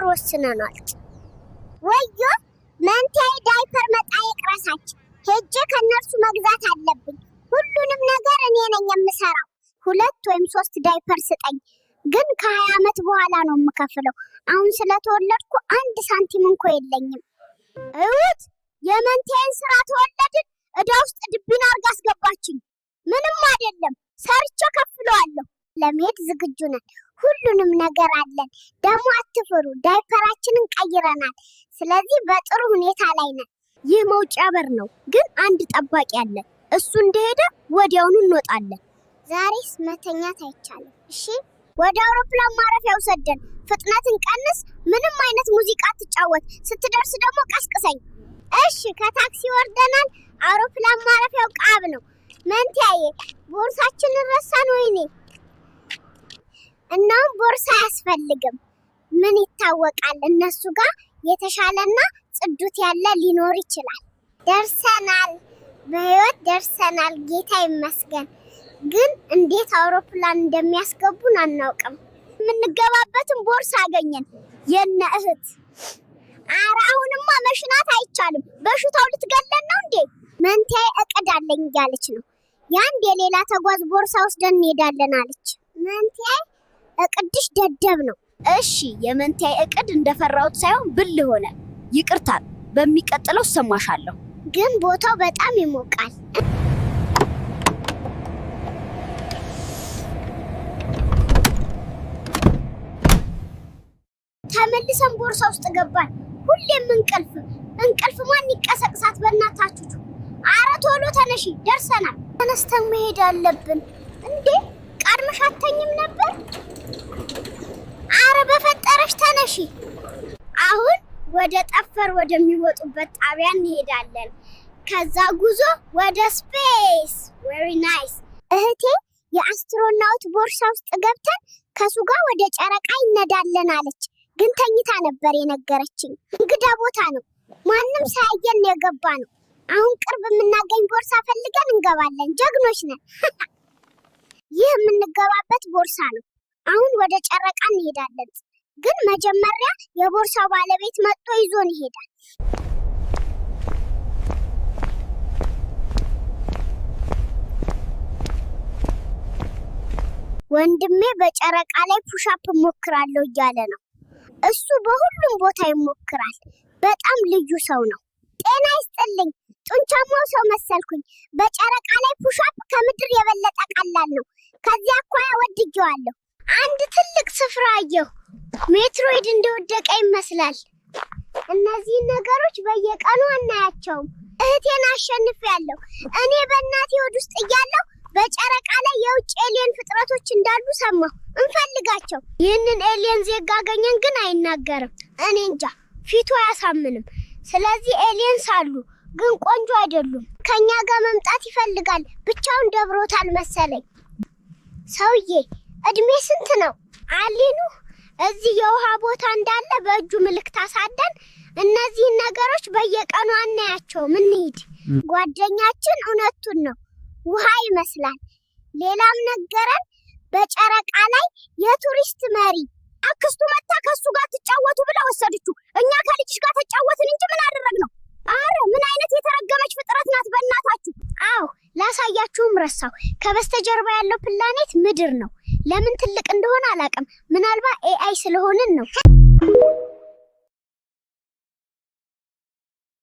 እንድንኖር ወስነናል። ወዮ መንታይ ዳይፐር መጣየቅ ራሳች ሄጄ ከነርሱ መግዛት አለብኝ። ሁሉንም ነገር እኔ ነኝ የምሰራው። 2 ወይም 3 ዳይፐር ስጠኝ፣ ግን ከ20 ዓመት በኋላ ነው የምከፍለው። አሁን ስለተወለድኩ 1 ሳንቲም እንኳን የለኝም። እውት የመንታይን ስራ ተወለድን እዳ ውስጥ ድብና አርጋ አስገባችኝ። ምንም አይደለም፣ ሰርቼ ከፍለዋለሁ። ለመሄድ ዝግጁ ነን። ሁሉንም ነገር አለን። ደግሞ አትፍሩ፣ ዳይፐራችንን ቀይረናል። ስለዚህ በጥሩ ሁኔታ ላይ ነን። ይህ መውጫ በር ነው፣ ግን አንድ ጠባቂ አለ። እሱ እንደሄደ ወዲያውኑ እንወጣለን። ዛሬስ መተኛት አይቻልም። እሺ፣ ወደ አውሮፕላን ማረፊያ ውሰደን። ፍጥነትን ቀንስ። ምንም አይነት ሙዚቃ አትጫወት። ስትደርስ ደግሞ ቀስቅሰኝ። እሺ፣ ከታክሲ ወርደናል። አውሮፕላን ማረፊያው ቃብ ነው። መንታዬ ቦርሳችንን ረሳን። ወይኔ! እናም ቦርሳ አያስፈልግም። ምን ይታወቃል፣ እነሱ ጋር የተሻለና ጽዱት ያለ ሊኖር ይችላል። ደርሰናል፣ በህይወት ደርሰናል። ጌታ ይመስገን። ግን እንዴት አውሮፕላን እንደሚያስገቡን አናውቅም። የምንገባበትን ቦርሳ አገኘን። የነ እህት ኧረ አሁንማ መሽናት አይቻልም። በሽታው ልትገለን ነው እንዴ? መንታዬ እቅድ አለኝ እያለች ነው። ያንድ የሌላ ተጓዝ ቦርሳ ወስደን እንሄዳለን አለች። መንታዬ እቅድሽ ደደብ ነው። እሺ፣ የመንታዬ እቅድ እንደፈራሁት ሳይሆን ብል ሆነ። ይቅርታ፣ በሚቀጥለው ሰማሻለሁ። ግን ቦታው በጣም ይሞቃል። ተመልሰን ቦርሳ ውስጥ ገባን። ሁሌም እንቅልፍ ማን ይቀሰቅሳት? በእናታችሁ ኧረ ቶሎ ተነሺ፣ ደርሰናል። ተነስተን መሄድ አለብን። እንዴ ቀድመሽ አተኝም ነበር? ኧረ በፈጠረሽ ተነሺ። አሁን ወደ ጠፈር ወደሚወጡበት ጣቢያ እንሄዳለን። ከዛ ጉዞ ወደ ስፔስ። ቬሪ ናይስ። እህቴ የአስትሮናውት ቦርሳ ውስጥ ገብተን ከሱ ጋር ወደ ጨረቃ ይነዳለን አለች። ግን ተኝታ ነበር የነገረችኝ። እንግዳ ቦታ ነው፣ ማንም ሳያየን የገባ ነው። አሁን ቅርብ የምናገኝ ቦርሳ ፈልገን እንገባለን። ጀግኖች ነን። ይህ የምንገባበት ቦርሳ ነው። አሁን ወደ ጨረቃ እንሄዳለን። ግን መጀመሪያ የቦርሳው ባለቤት መጥቶ ይዞን ይሄዳል። ወንድሜ በጨረቃ ላይ ፑሻፕ ሞክራለሁ እያለ ነው። እሱ በሁሉም ቦታ ይሞክራል። በጣም ልዩ ሰው ነው። ጤና ይስጥልኝ። ጡንቻማው ሰው መሰልኩኝ። በጨረቃ ላይ ፑሻፕ ከምድር የበለጠ ቀላል ነው። ከዚያ አኳያ ወድጄዋለሁ። አንድ ትልቅ ስፍራ አየሁ። ሜትሮይድ እንደወደቀ ይመስላል። እነዚህ ነገሮች በየቀኑ አናያቸውም። እህቴን አሸንፌያለሁ። እኔ በእናቴ ሆድ ውስጥ እያለሁ በጨረቃ ላይ የውጭ ኤሊየን ፍጥረቶች እንዳሉ ሰማሁ። እንፈልጋቸው። ይህንን ኤሊየን ዜጋ አገኘን፣ ግን አይናገርም። እኔ እንጃ፣ ፊቱ አያሳምንም። ስለዚህ ኤሊየንስ አሉ፣ ግን ቆንጆ አይደሉም። ከኛ ጋር መምጣት ይፈልጋል። ብቻውን ደብሮታል መሰለኝ። ሰውዬ እድሜ ስንት ነው? አሊኑ እዚህ የውሃ ቦታ እንዳለ በእጁ ምልክት አሳደን። እነዚህን ነገሮች በየቀኑ አናያቸውም። እንሂድ። ጓደኛችን እውነቱን ነው፣ ውሃ ይመስላል። ሌላም ነገረን። በጨረቃ ላይ የቱሪስት መሪ አክስቱ መታ ከሱ ጋር ተጫወቱ ብላ ወሰደችው። እኛ ከልጅሽ ጋር ተጫወትን እንጂ ምን አደረግነው? አረ ምን አይነት የተረገመች ፍጥረት ናት በእናታችሁ። አዎ ላሳያችሁም ረሳው። ከበስተጀርባ ያለው ፕላኔት ምድር ነው። ለምን ትልቅ እንደሆነ አላውቅም። ምናልባት ኤአይ ስለሆንን ነው።